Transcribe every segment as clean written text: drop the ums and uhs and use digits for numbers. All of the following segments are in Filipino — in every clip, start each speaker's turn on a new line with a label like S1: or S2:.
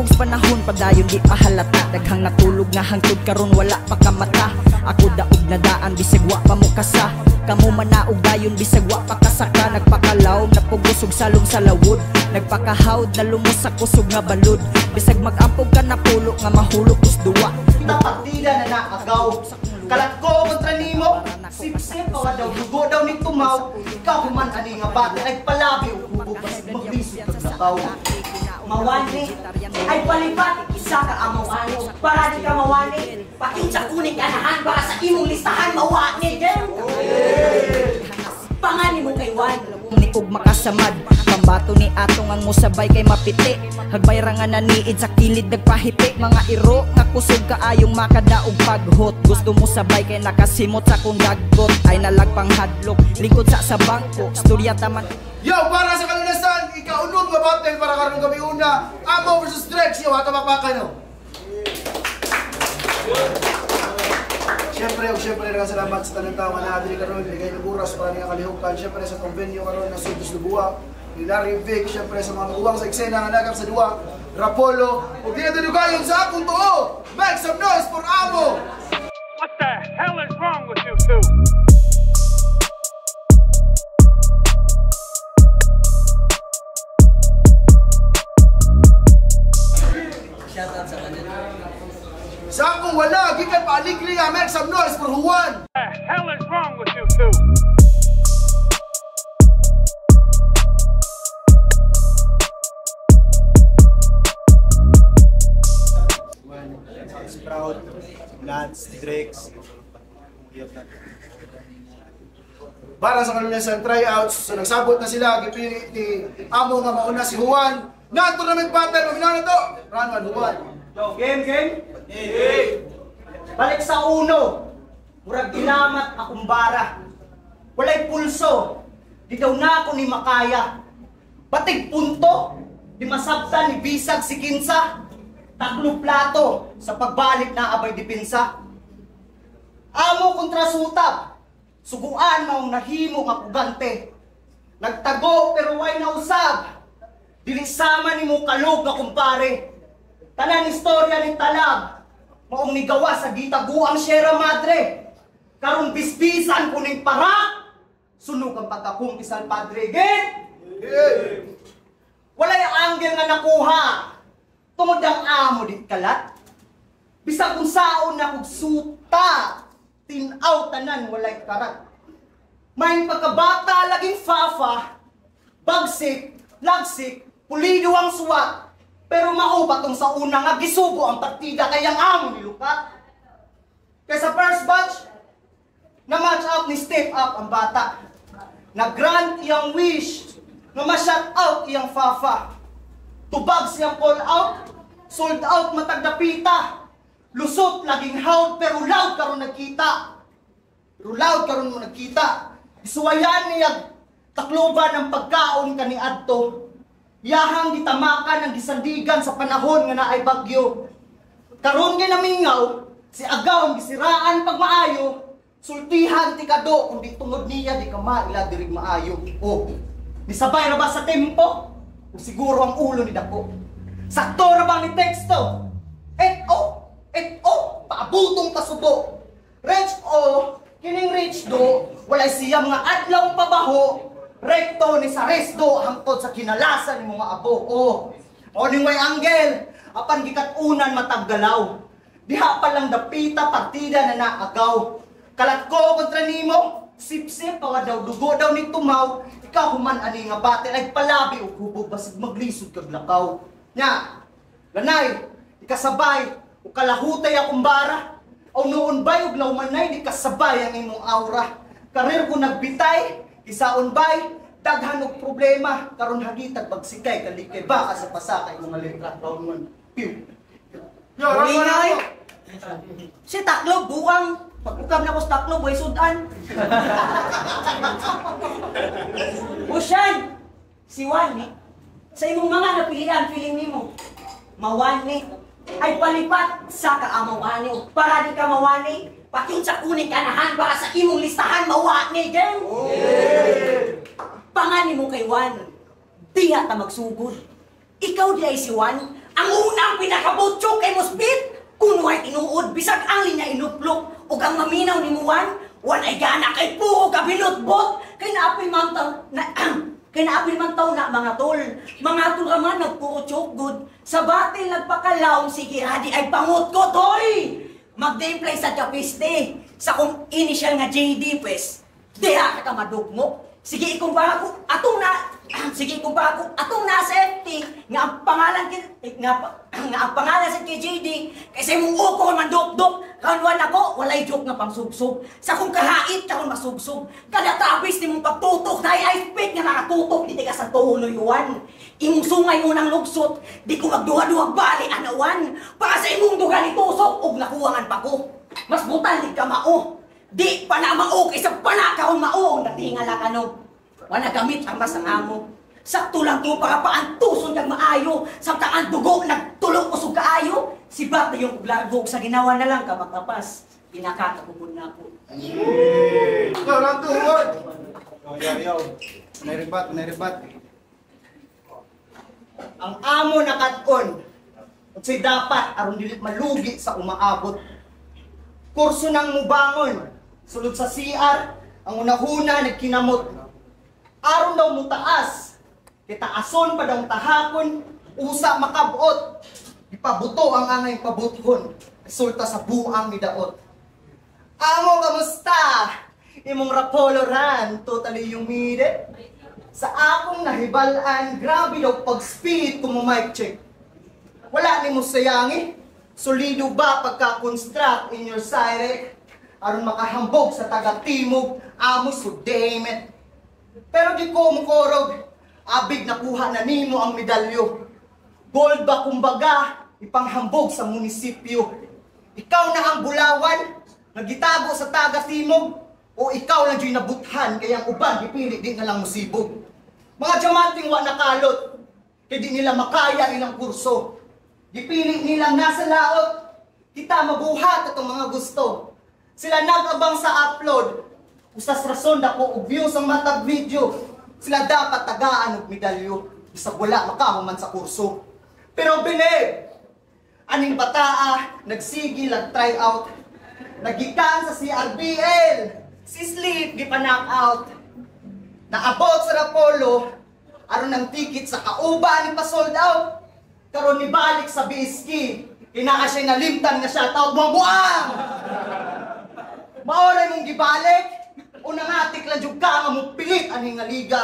S1: Ug panahon padayon di pa halata, daghang natulog nga hangtod karon wala pa ka mata. Ako daog na daan bisag wa pa mo kasa, kamo manaog dayon bisag wa pa kasaka. Nagpakalaw napugusog salong sa lawod, nagpakahawd na lumos sa kusog nga balod. Bisag magampog ka na pulo nga mahulog us duwa.
S2: Kita partida na naagaw, kalat ko kontra nimo. Sip-sip pa daw dugo daw ni tumaw. Ikaw human ani nga bata ay palabi ug hubo basig maglisod pag nakaw.
S3: Mawani ay palipat isa ka amawani, para di ka mawani pakinsa kuning ganahan para sa imong listahan mawani gen. Pangani mo kay Wan
S1: Ni ug makasamad pambato ni atong ang musabay kay mapiti. Hagbayrangan na niid sa kilid nagpahiti. Mga iro nga kusog kaayong makadaog paghot. Gusto mo sabay kay nakasimot sa kong dagot. Ay nalagpang hadlok lingkod sa bangko. Storya taman.
S4: Yo, para sa kalunasan, ikaunod nga battle para karon kami una. Amo versus Drex, yo, hatamakpakan no. Siyempre, salamat sa tanang tao na natin karon. Bigay ng oras para niya kalihukan. Siyempre sa convenio karon na Santos Lubua. Ni Larry Vic, siyempre sa mga maguwang sa eksena nga nagap sa duwa. Rapolo, huwag din natin ugayon sa akong tuo. Make some noise for Amo!
S5: What the hell is wrong with you two?
S4: Sa akong wala, gikan paalikli nga, make some noise for Juan!
S5: What the hell is wrong with you two?
S4: Sprout, Lance, Drex. Para sa kalunasan tryouts, so nagsabot na sila, gipili ni Amo nga mauna si Juan. Na tournament battle, maminaw na to! Round 1, Juan.
S2: Yo, game. Balik sa uno. Murag gilamat akong bara. Walay pulso. Di daw na ako ni makaya. Batig punto. Di masabtan ni bisag si kinsa. Taklo plato sa pagbalik na abay dipinsa. Amo kontra sutab. Suguan maong nahimo nga pugante. Nagtago pero way na usab. Dili sama ni mo kalog nga kumpare. Tanan istorya ni Talab. Maong nigawa sa gitaguang Sierra Madre. Karong bisbisan kuning para. Sunog ang pagkakumpisal Padre. Gen! Walay ang anggel nga nakuha. Tungod ang amo dit kalat. Bisag kung saon na kog suta. Tinaw tanan walay karat. May pagkabata laging fafa. Bagsik, lagsik, pulido ang suwat. Pero mauba tong sa una nga gisugo ang partida kayang amo ni Lukat. Kaya sa first batch, na match up ni step up ang bata. Na-grant iyang wish, na ma-shut out iyang fafa. Tubag siyang call out, sold out matagdapita. Lusot laging hawd pero loud karon nagkita. Isuwayan niya takloban ng pagkaon kani adto. Yahang gitamakan ng gisandigan sa panahon nga naay bagyo. Karon ginamingaw, si agaw ang gisiraan pag maayo. Sultihan ti kado kung di tungod niya di ka maila dirig maayo. O, nisabay na ba sa tempo? O siguro ang ulo ni dako. Sakto na ba ni teksto? Paabutong pasubo. Rich o, kining rich do, walay siya mga adlaw pabaho. Rekto ni sa resdo hangtod sa kinalasan ni mga abo. O ning way anggel, apan gikatunan mataggalaw. Diha pa lang dapita partida na naagaw. Kalat ko kontra nimo, sip-sip pa daw dugo daw ni tumaw. Ikaw human ani nga bate ay palabi ug hubog basig maglisod kag lakaw. Nya, lanay, ikasabay ug kalahutay akong bara. O noon bay ug laumanay di kasabay ang imong aura. Karir ko nagbitay, isaon bay, daghan og problema karon hagitag pagsikay kalikay baka sa pasakay mga letra round 1. Piu. Yo, si taklo buwang pagukam na ko sa taklo boy sudan.
S3: Usyan si Wani sa imong mga napilian feeling nimo mawani ay palipat sa kaamawani o para di ka mawani pakinsa kuning ganahan para sa imong listahan mawani gen. Pangani mo kay Wan, diha ta magsugod. Ikaw di ay si Wan, Ang unang pinakabutsok kay Mospit, kuno ay tinuod, bisag ang linya inuplok, o ang maminaw ni Muwan, wan ay gana kay puro kabilot-bot, kay naapil man taw, na mga tol. Mga tol raman nagpuro chokgod, sa batil nagpakalaom, sige hadi ay pangot-kot, hoy! Mag-imply sa Chapiste, sa kung initial nga JD, pues, diha ka madugmo. Sige ikumpara ko, atong na safety, nga ang pangalan ang pangalan sa KJD, kasi mong uko man dok-dok, kanwan ako, walay joke nga pangsugsog. Sa kung kahait, karon masugsog. Kada tabis ni mong pagtutok, na ice pick nga nakatutok, di ka sa tuhuluyuan. Imong sungay unang lugsot, di ko magduha-duhag bali anawan. Para sa imong duga ni tusok, og nakuwangan pa ko. Mas butal di ka mao. Di pa na mao, kaysa pa na kaon mao, natingala ka no. Wala gamit ang basang amo. Sakto lang to para paantuson kag maayo. Samtang ang dugo nagtulong usog kaayo. Si Bat na yung blagog sa ginawa na lang kamakapas. Pinakatakubon na ako.
S4: Ikaw lang to, word! Yaw. Naribat.
S2: Ang amo na kat-on, unsay dapat aron dili malugi sa umaabot. Kurso nang mubangon, sulod sa CR, ang unahuna nagkinamot. Aron daw mutaas, kitaason pa daw tahakon, usa makabuot. Ipabuto ang angay pabuthon, resulta sa buang midaot. Amo, kamusta? Imong Rapolo ran, totally humide. Sa akong nahibalan, grabe daw pag-speed kung mic check. Wala ni mo sayangi, solido ba pagka-construct in your side? Aron makahambog sa taga-timog, amo so damn it. Pero di ko mukorog, abig nakuha na nimo ang medalyo. Gold ba kumbaga, ipanghambog sa munisipyo. Ikaw na ang bulawan, nagitago sa taga-timog, o ikaw lang diya'y nabuthan, kaya ang uban, ipili di na lang musibog. Mga diamanting wa nakalot, kaya di nila makaya ilang kurso. Dipili nilang nasa laot, kita mabuhat itong mga gusto. Sila nag-abang sa upload, usas rason dako og views ang matag video. Sila dapat tagaan og medalyo, bisag wala makahuman sa kurso. Pero bilib, aning bataa, nagsigil at try out. Nagikan sa CRBL, si Sleep, di pa knock out. Naabot sa Rapolo, aron ng ticket sa kauba ni pa sold out. Karon ni balik sa BSK, inaa siya nalimtan nga siya, tawag mo buang! Maoray mong gibalik, unang atik lang jug ka nga mong pilit aning nga liga.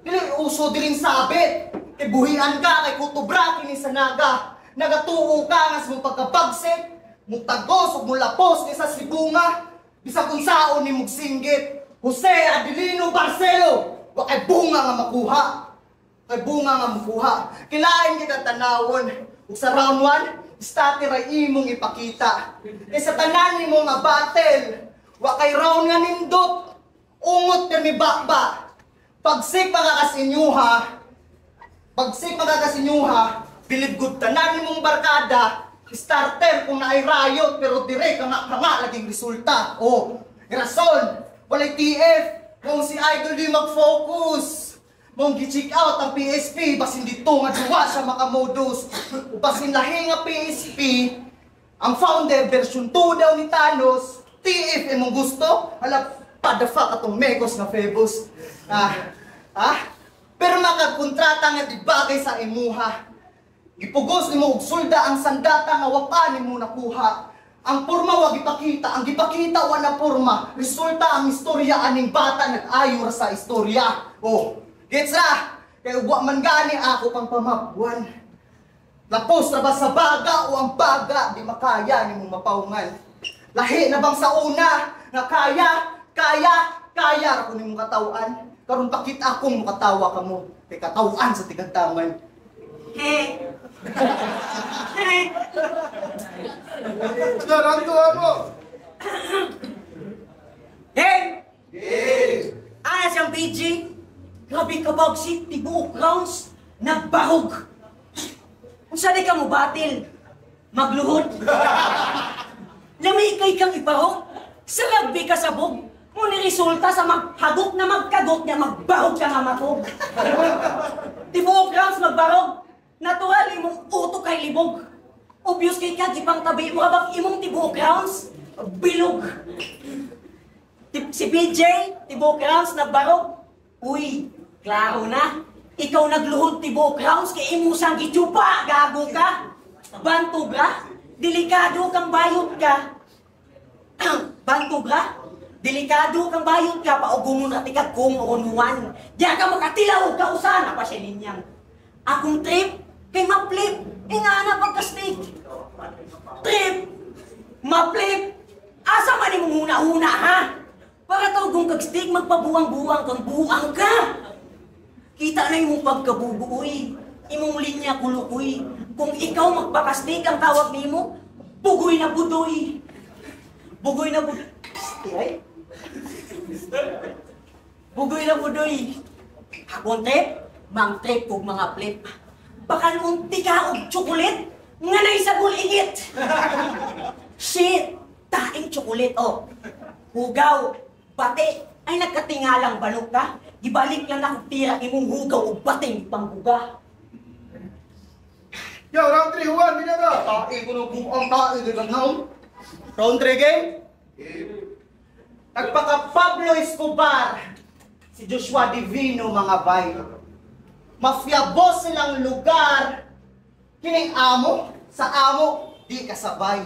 S2: Dili uso diling sabit, kay buhian ka kay kutubra kini sa naga. Nagatuo ka nga sa mong pagkabagsik, mong tagos ug mulapos ni sa sibunga. Bisa kung saon ni mong singgit, Jose Adelino Barcelo, wa kay bunga nga makuha. Kay bunga nga makuha. Kilain kita tanawon, ug sa round 1, stati ray imong ipakita. Kay sa tanan nimo nga battle, wa kay round nga nindot, ungot kami bakba. Pagsik magkakasinyuha, bilib gud tanan nimong barkada, starter kung naay riot, pero dire kanga laging resulta. Oh, rason, walay TF, kung si Idol di mag-focus. Mong gi-check out ang PSP, basin dito nga duwa siya makamodus. Basin lahi nga PSP, ang founder version 2 daw ni Thanos, TF imong gusto, hala, pa the fuck atong megos nga Febus. Pero makagkontrata nga di bagay sa imuha. Gipugos nimo og sulda ang sandata nga wapa nimo nakuha. Ang porma wa gipakita, ang gipakita wa na porma. Resulta ang istorya aning bata nag-ayo ra sa istorya. Oh, gets ra? Kay wa man gani ako pang pamabwan. Lapos na ba sa baga o ang baga di makaya nimo mapaungan. Lahi na bang sa una nga kaya ra ko nimo katawan. Karon bakit akong makatawa ka mo? Kay katawan sa tigantaman.
S4: Daranto ako!
S3: Ana siyang PG, grabe ka bagsit, tibuok rounds, nagbahog. Kung saan ka mo batil, magluhod. Lamikay kang ibahog, sa rugby ka sabog. Muna resulta sa maghagok na magkagok niya, magbahog ka nga matog. Tibuok rounds, magbahog. Natural, mong utok ka kay libog. Obvious kay ka, gipang tabi mo kabang imong tibuok rounds, bilog. Si BJ, tibuok rounds na barog. Uy, klaro na. Ikaw nagluhod tibuok rounds kay imo sang gitsupa, gago ka. Bantubra, delikado kang bayot ka. Bantubra, delikado kang bayot ka, paugumon at ikag kung unuan. Diyan ka makatilaw, kausan, pa siya ninyang. Akong trip, kay maplip, ingana pagkastig. Trip, maplip, asa man yung huna-huna ha? Para tawag kong kagstig, magpabuang-buang kang buang ka. Kita na yung pagkabubuoy, imong linya kulukoy. Kung ikaw magpakastig ang tawag nimo, bugoy na budoy. Bugoy na budoy. Ay? Bugoy na budoy. Akong trip, mang trip kong mga flip. Baka nung tika og tsukulit, nga na isabol ingit. Shit, taing tsukulit, oh. Hugaw, bate, ay nagkatingalang balok ka. Gibalik lang ako tira imong hugaw o bating panghuga.
S4: Yo, round 3, Juan, binata!
S2: Tae ko nung buang tae ko lang. Round 3 game? Nagpaka Pablo Escobar, si Joshua Divino mga bay. Mafia boss silang lugar, kining amo, sa amo, di kasabay.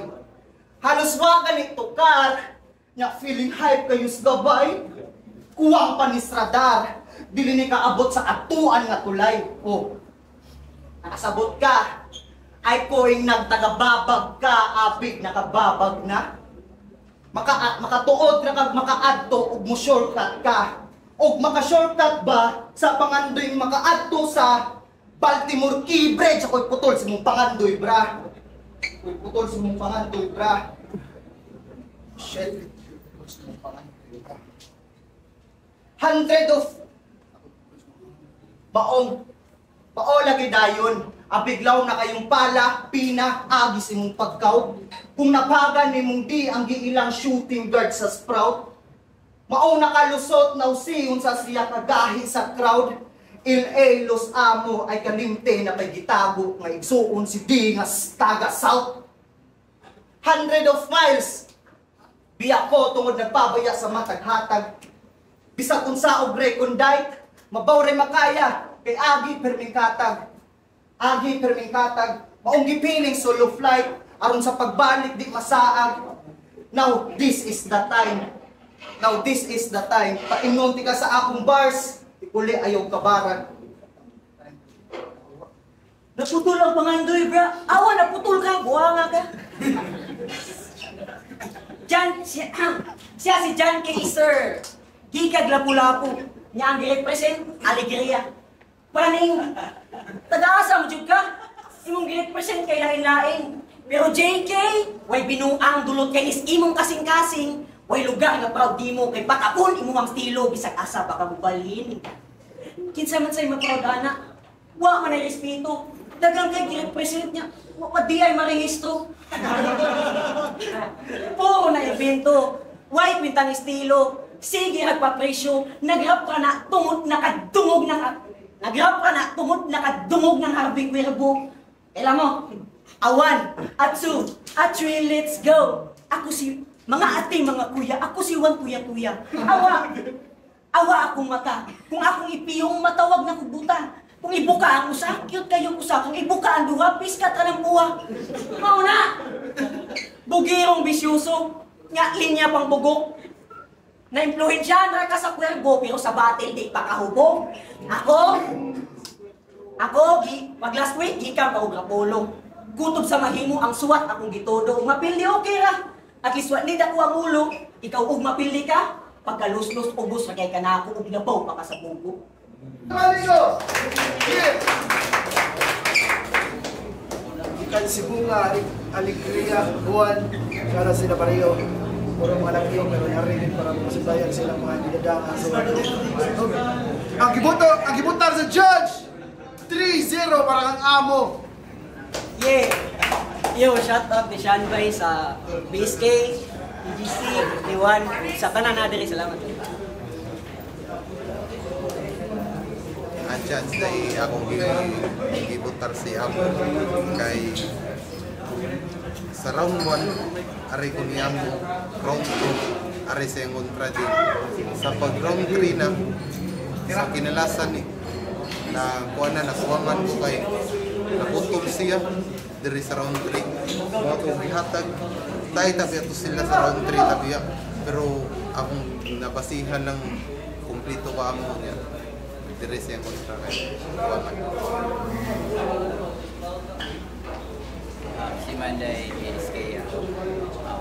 S2: Halos wagan ni tukar, nya feeling hype kayo sa gabay. Kuwang panisradar, dili ni kaabot sa atuan nga tulay. Oh, nakasabot ka, ay koing nagtagababag ka, apig nakababag na. Makatuod na makaadto ug mo shortcut ka. Og maka-shortcut ba sa pangandoy makaadto sa Baltimore Key Bridge ako'y putol sa mong pangandoy bra. Ako'y putol sa mong pangandoy bra. Shit. 100 of baong lagi dayon. Abiglaw na kayong pala, pina, agis imong pagkaw. Kung napagan nimong di ang giilang shooting guard sa Sprout. Mao nakalusot na usiyon sa siya kagahi sa crowd. Il-A Los Amo ay kalimte na may gitago nga igsuon si D nga taga South. 100 of miles. Biya ko tungod nagpabaya sa mataghatag. Bisa kung sa og recondite, mabaw rin makaya kay agi permingkatag. Agi permingkatag, maong gipiling solo flight aron sa pagbalik di masaag. Now this is the time. Now this is the time. Paingon ti ka sa akong bars, uli ayaw kabarag.
S3: Naputol ang pangandoy, bra. Awa, naputol ka. Buwanga ka. Siya si John Kaiser. Gikag lapu-lapu. Niya ang girepresent, alegria. Paning, taga-asa mo jud ka. Imong girepresent kay lain-lain. Pero JK, way binuang dulot kay is imong kasing-kasing. Way lugar nga proud di mo kay patapon imo ang estilo bisag asa baka bubalhin. Kinsa man say ma-proud ana. Wa man ay respeto. Dagang kay girepresent niya. Wa pa di ay marehistro. Puro na evento. White bintang estilo. Sige nagpapresyo. Nagrap ka na tungod nakadungog ng nakadungog ng harbing werbo. Alam mo, awan, atsu, atri, let's go. Ako si mga ate, mga kuya, ako si Juan kuya-kuya. Awa akong mata. Kung akong ipiyong matawag na kubuta. Kung ibuka ang usa, cute kayo usa. Kung ibuka ang duha, piskat ka ng buha. Mauna! Bugirong bisyoso. Nga linya pang bugok. Na-impluhensyahan ka sa kwerbo, pero sa batil di pa kahubog. Pag last week, gikan pa og Rapolo. Kutob sa mahimo ang suwat akong gitodo. Mapildi okay ra. At least wali ako ang ulo. Ikaw ug mapildi ka. Pagkalus-lus ubos ra kay kanako ug nabaw pa ka sa bugo.
S4: Maligo! Sige! Ikan si Bunga, Alegria, Juan, kaya sila pareho. Puro mga laki yung pero narinig para masibayan sila mga nidadaan sa wala. Ang gibutar sa judge! 3-0 para kang amo!
S3: Yeah! Yo, shout out ni Shanbay sa BSK, EGC, Liwan, sa kanan na diri. Salamat.
S6: chance dahil akong gibutar si Amo kay sa round 1 ari ko ni Amo, round 2 ari sa yung kontra din. Sa pag round 3 na sa kinalasan ni na kuha na nakuwangan ko kay naputol siya diri sa round 3. Mga kong gihatag tayo tabi ato sila sa round 3 tabi pero akong nabasihan ng kumplito ka Amo niya diri sa yung kontra kay kuwangan.
S7: Si Manday PSK.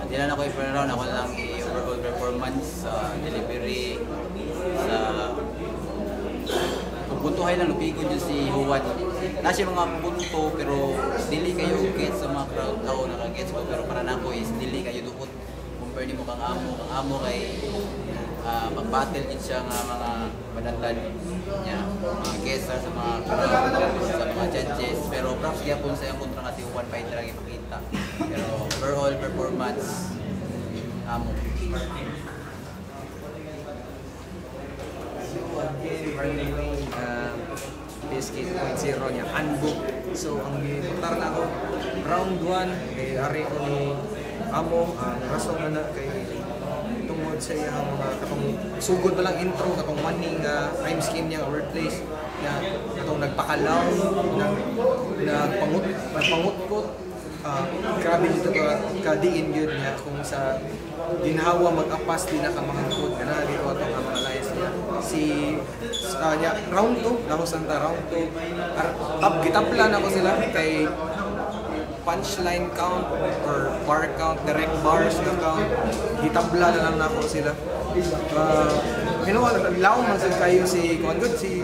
S7: Di lang ako i-round, ako lang i-overall performance sa delivery, sa puntuhay lang, lupigod yun si Juan. Nasa mga punto, pero dili kayo get sa mga crowd ako nakagets ko, pero para na ako is dili kayo dukot. Compare ni mo kang amo kay mag-battle din siya nga mga panatan niya, mga guests sa mga crowd, sa mga judges, pero props gyapon sa iyang kontra nga si Juan fighter ang ipakita. Pero overall performance, amo.
S8: PSK 2.0 niya, unbook. So, ang gibutar na ako, round 1, kay ari ko ni Amo, ang rason na kay tungod sa iyang mga katong sugod na lang intro, katong money nga rhyme scheme niya, wordplays, na katong nagpakalaw, nagpangutkot, grabe dito ka-diin yun niya kung sa ginhawa mag-apas din na kamahangkod ka na dito itong mga alliance niya niya round 2 ako santa round 2 gitaplan ako sila kay punchline count or bar count, direct bars na count gitabla na lang ako sila laong man kayo si Kuan Good si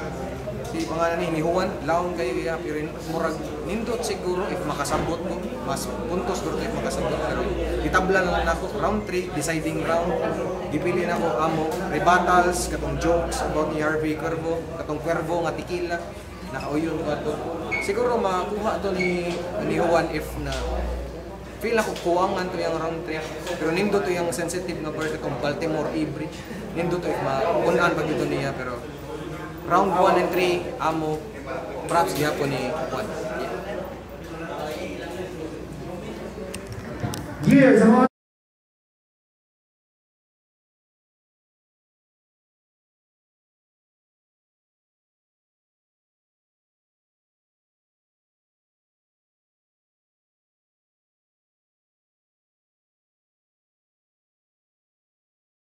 S8: pangalan ni Juan, laon kayo kaya pero murag nindot siguro if makasabot ko, mas puntos siguro if makasabot pero itabla lang ako round 3, deciding round gipili na ako Amo, rebuttals, katong jokes about ni Harvey Cuervo, katong Cuervo nga tequila nakauyon ko ito siguro makuha to ni Juan if na feel ako kuwangan to yung round 3 pero nindot to yung sensitive na part katong Baltimore Ivory nindot to if makunan pa dito niya pero round 1 and 3, Amo, props gihapon ni Juan.
S4: Years,